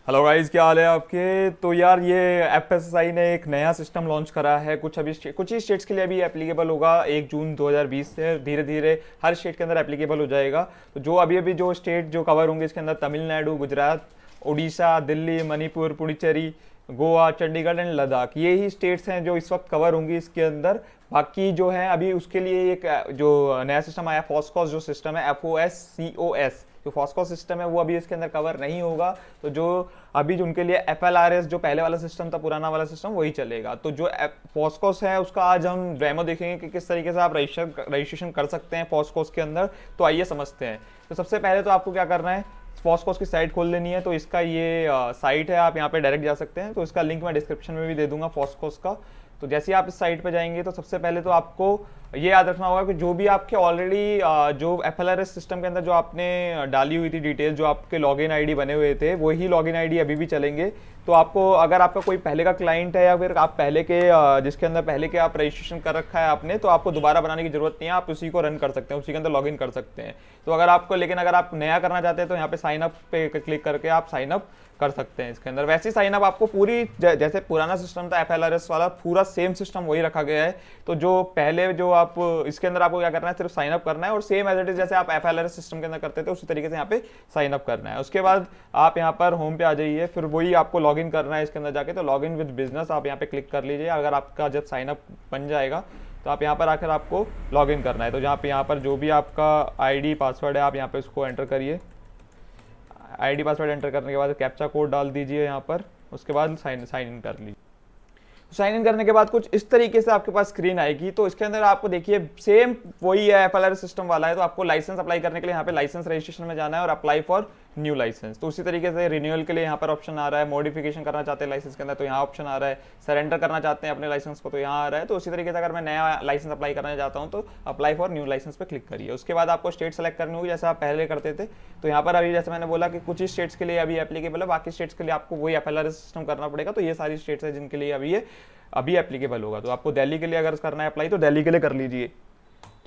Hello guys, क्या हाल है आपके। तो यार ये एफएसएसआई ने एक नया सिस्टम लॉन्च करा है। कुछ ही स्टेट्स के लिए अभी एप्लीकेबल होगा 1 जून 2020 से। धीरे धीरे हर स्टेट के अंदर एप्लीकेबल हो जाएगा। तो जो अभी अभी जो स्टेट जो कवर होंगे इसके अंदर तमिलनाडु, गुजरात, उड़ीसा, दिल्ली, मणिपुर, पुडुचेरी, गोवा, चंडीगढ़ एंड लद्दाख, ये ही स्टेट्स हैं जो इस वक्त कवर होंगी इसके अंदर। बाकी जो है अभी उसके लिए एक जो नया सिस्टम आया फॉस्कॉस, जो सिस्टम है FOSCOS, जो फॉस्कॉस सिस्टम है वो अभी इसके अंदर कवर नहीं होगा। तो जो अभी जो उनके लिए FLRS, जो पहले वाला सिस्टम था, पुराना वाला सिस्टम, वही चलेगा। तो जो फॉस्कॉस है उसका आज हम डेमो देखेंगे कि किस तरीके से आप रजिस्ट्रेशन कर सकते हैं फॉस्कॉस के अंदर। तो आइए समझते हैं। तो सबसे पहले तो आपको क्या करना है, फॉस्कॉस की साइट खोल लेनी है। तो इसका ये साइट है, आप यहाँ पे डायरेक्ट जा सकते हैं। तो इसका लिंक मैं डिस्क्रिप्शन में भी दे दूंगा फॉस्कॉस का। तो जैसे ही आप इस साइट पे जाएंगे तो सबसे पहले तो आपको ये याद रखना होगा कि जो भी आपके ऑलरेडी जो FLRS सिस्टम के अंदर जो आपने डाली हुई थी डिटेल, जो आपके लॉगिन आईडी बने हुए थे, वही लॉगिन आईडी अभी भी चलेंगे। तो आपको अगर आपका कोई पहले का क्लाइंट है या फिर आप पहले के जिसके अंदर पहले के आप रजिस्ट्रेशन कर रखा है आपने, तो आपको दोबारा बनाने की जरूरत नहीं है। आप उसी को रन कर सकते हैं, उसी के अंदर लॉगिन कर सकते हैं। तो अगर आपको, लेकिन अगर आप नया करना चाहते हैं तो यहाँ पे साइन अप पे क्लिक करके आप साइन अप कर सकते हैं इसके अंदर। वैसे साइन अप आपको पूरी जैसे पुराना सिस्टम था FLRS वाला, पूरा सेम सिस्टम वही रखा गया है। तो जो पहले जो आप इसके अंदर आपको क्या करना है, सिर्फ साइन अप करना है और सेम एज इट इज जैसे आप FLRS सिस्टम के अंदर करते थे उसी तरीके से यहाँ पे साइन अप करना है। उसके बाद आप यहाँ पर होम पे आ जाइए, फिर वही आपको लॉगिन करना है इसके अंदर जाके। तो लॉगिन विद बिजनेस आप यहाँ पे क्लिक कर लीजिए। अगर आपका जब साइन अप बन जाएगा तो आप यहाँ पर आकर आपको लॉगिन करना है। तो जहाँ पे यहाँ पर जो भी आपका ID पासवर्ड है आप यहाँ पे उसको एंटर करिए। ID पासवर्ड एंटर करने के बाद कैप्चा कोड डाल दीजिए यहाँ पर। उसके बाद साइन इन कर लीजिए। साइन इन करने के बाद कुछ इस तरीके से आपके पास स्क्रीन आएगी। तो इसके अंदर आपको देखिए सेम वही है, FLRS सिस्टम वाला है। तो आपको लाइसेंस अप्लाई करने के लिए यहाँ पे लाइसेंस रजिस्ट्रेशन में जाना है और अप्लाई फॉर न्यू लाइसेंस। तो उसी तरीके से रिन्यूअल के लिए यहाँ पर ऑप्शन आ रहा है। मॉडिफिकेशन करना चाहते हैं लाइसेंस के अंदर तो यहाँ ऑप्शन आ रहा है। सरेंडर करना चाहते हैं अपने लाइसेंस को तो यहाँ आ रहा है। तो उसी तरीके से अगर मैं नया लाइसेंस अप्लाई करना चाहता हूँ तो अप्लाई फॉर न्यू लाइसेंस पे क्लिक करिए। उसके बाद आपको स्टेट सेलेक्ट करनी होगी जैसे आप पहले करते थे। तो यहाँ पर अभी जैसे मैंने बोला कि कुछ ही स्टेट्स के लिए अभी एप्लीकेबल है, बाकी स्टेट्स के लिए आपको वही FLRS सिस्टम करना पड़ेगा। तो ये सारी स्टेट्स है जिनके लिए अभी एप्लीकेबल होगा। तो आपको दिल्ली के लिए अगर करना है अप्लाई तो दिल्ली के लिए कर लीजिए,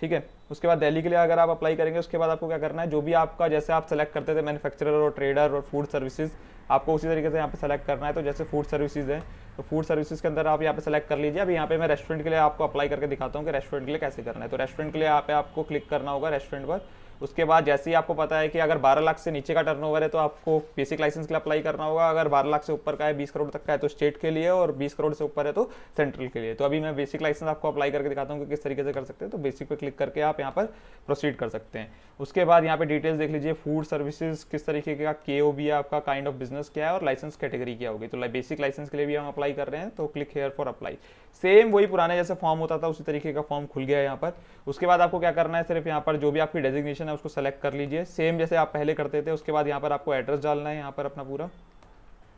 ठीक है। उसके बाद दिल्ली के लिए अगर आप अप्लाई करेंगे उसके बाद आपको क्या करना है, जो भी आपका जैसे आप सेलेक्ट करते थे मैन्युफैक्चरर और ट्रेडर और फूड सर्विसेज, आपको उसी तरीके से यहाँ पे सेलेक्ट करना है। तो जैसे फूड सर्विसेज है तो फूड सर्विसेज के अंदर आप यहाँ पे सेलेक्ट कर लीजिए। अभी यहाँ पे मैं रेस्टोरेंट के लिए आपको अप्लाई करके दिखाता हूँ कि रेस्टोरेंट के लिए कैसे करना है। तो रेस्टोरेंट के लिए यहाँ पे आपको क्लिक करना होगा रेस्टोरेंट पर। उसके बाद जैसे ही आपको पता है कि अगर 12 लाख से नीचे का टर्नओवर है तो आपको बेसिक लाइसेंस के लिए अप्लाई करना होगा। अगर 12 लाख से ऊपर का है, 20 करोड़ तक का है तो स्टेट के लिए, और 20 करोड़ से ऊपर है तो सेंट्रल के लिए। तो अभी मैं बेसिक लाइसेंस आपको अप्लाई करके दिखाता हूँ कि किस तरीके से कर सकते हैं। तो बेसिक पे क्लिक करके आप यहाँ पर प्रोसीड कर सकते हैं। उसके बाद यहाँ पे डिटेल्स देख लीजिए, फूड सर्विसेज किस तरीके का KOB है आपका, काइंड ऑफ बिजनेस क्या है और लाइसेंस कैटेगरी क्या होगी। तो बेसिक लाइसेंस के लिए भी हम अप्लाई कर रहे हैं तो click here for apply. Same वही पुराने जैसे फॉर्म होता था उसी तरीके का फॉर्म खुल गया है यहाँ पर। उसके बाद आपको क्या करना है, सिर्फ यहाँ पर जो भी आपकी डेजिग्नेशन है उसको सेलेक्ट कर लीजिए, सेम जैसे आप पहले करते थे। उसके बाद यहाँ पर आपको एड्रेस डालना है यहाँ पर अपना पूरा।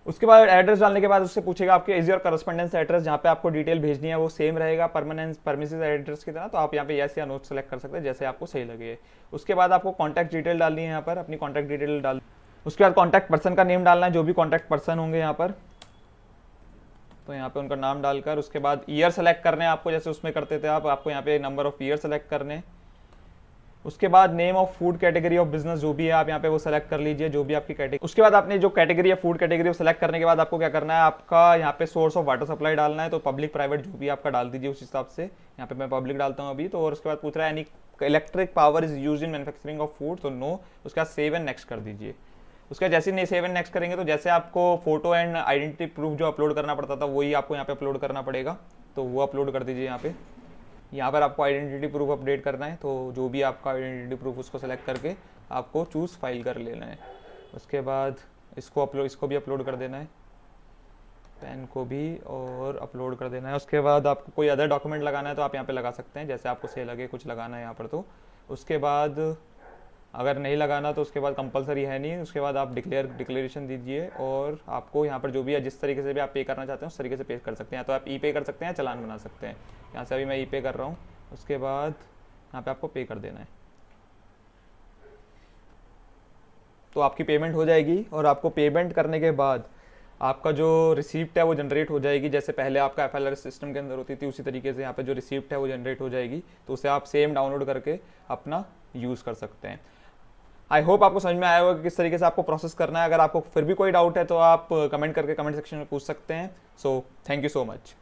उसके बाद एड्रेस डालने के बाद उससे पूछेगा आपके इज योर करस्पॉन्डेंस एड्रेस, जहाँ पे आपको डिटेल भेजनी है वो सेम रहेगा परमानेंट परमिसेस एड्रेस की तरह। तो आप यहाँ पे यस या नो सेलेक्ट कर सकते हैं जैसे आपको सही लगे। उसके बाद आपको कॉन्टैक्ट डिटेल डालनी है यहाँ पर, अपनी कॉन्टैक्ट डिटेल डाल। उसके बाद कॉन्टैक्ट पर्सन का नेम डालना है, जो भी कॉन्टैक्ट पर्सन होंगे यहाँ पर। तो यहाँ पे उनका नाम डालकर उसके बाद ईयर सेलेक्ट करने हैं आपको, जैसे उसमें करते थे आपको यहाँ पे नंबर ऑफ ईयर सेलेक्ट करने। उसके बाद name of food category of business जो भी है आप यहाँ पे वो सेलेक्ट कर लीजिए, जो भी आपकी कैटेगरी। उसके बाद आपने जो कैटेगरी है फूड कैटेगरी सेलेक्ट करने के बाद आपको क्या करना है, आपका यहाँ पे सोर्स ऑफ वाटर सप्लाई डालना है। तो पब्लिक प्राइवेट जो भी आपका डाल दीजिए उस हिसाब से। यहाँ पे मैं पब्लिक डालता हूँ अभी। तो और उसके बाद पूछ रहा है any electric power is use in manufacturing of food, तो नो। उसके बाद सेव एंड नेक्स्ट कर दीजिए। उसका जैसे नहीं सेव एंड नेक्स्ट करेंगे तो जैसे आपको फोटो एंड आइडेंटिटी प्रूफ जो अपलोड करना पड़ता था वही आपको यहाँ पे अपलोड करना पड़ेगा। तो वो अपलोड कर दीजिए यहाँ पे। यहाँ पर आपको आइडेंटिटी प्रूफ अपडेट करना है। तो जो भी आपका आइडेंटिटी प्रूफ उसको सेलेक्ट करके आपको चूज़ फाइल कर लेना है। उसके बाद इसको भी अपलोड कर देना है, पेन को भी और अपलोड कर देना है। उसके बाद आपको कोई अदर डॉक्यूमेंट लगाना है तो आप यहाँ पे लगा सकते हैं जैसे आपको सही लगे कुछ लगाना है यहाँ पर। तो उसके बाद अगर नहीं लगाना तो उसके बाद कंपलसरी है नहीं। उसके बाद आप डिक्लेरेशन दीजिए और आपको यहाँ पर जो भी है जिस तरीके से भी आप पे करना चाहते हैं उस तरीके से पे कर सकते हैं। तो आप ई पे कर सकते हैं, चालान बना सकते हैं। यहाँ से अभी मैं ई पे कर रहा हूँ। उसके बाद यहाँ पे आपको पे कर देना है तो आपकी पेमेंट हो जाएगी। और आपको पेमेंट करने के बाद आपका जो रिसीप्ट है वो जनरेट हो जाएगी। जैसे पहले आपका FLRS सिस्टम के अंदर होती थी उसी तरीके से यहाँ पे जो रिसीप्ट है वो जनरेट हो जाएगी। तो उसे आप सेम डाउनलोड करके अपना यूज़ कर सकते हैं। आई होप आपको समझ में आया होगा कि किस तरीके से आपको प्रोसेस करना है। अगर आपको फिर भी कोई डाउट है तो आप कमेंट करके कमेंट सेक्शन में पूछ सकते हैं। So thank you so much.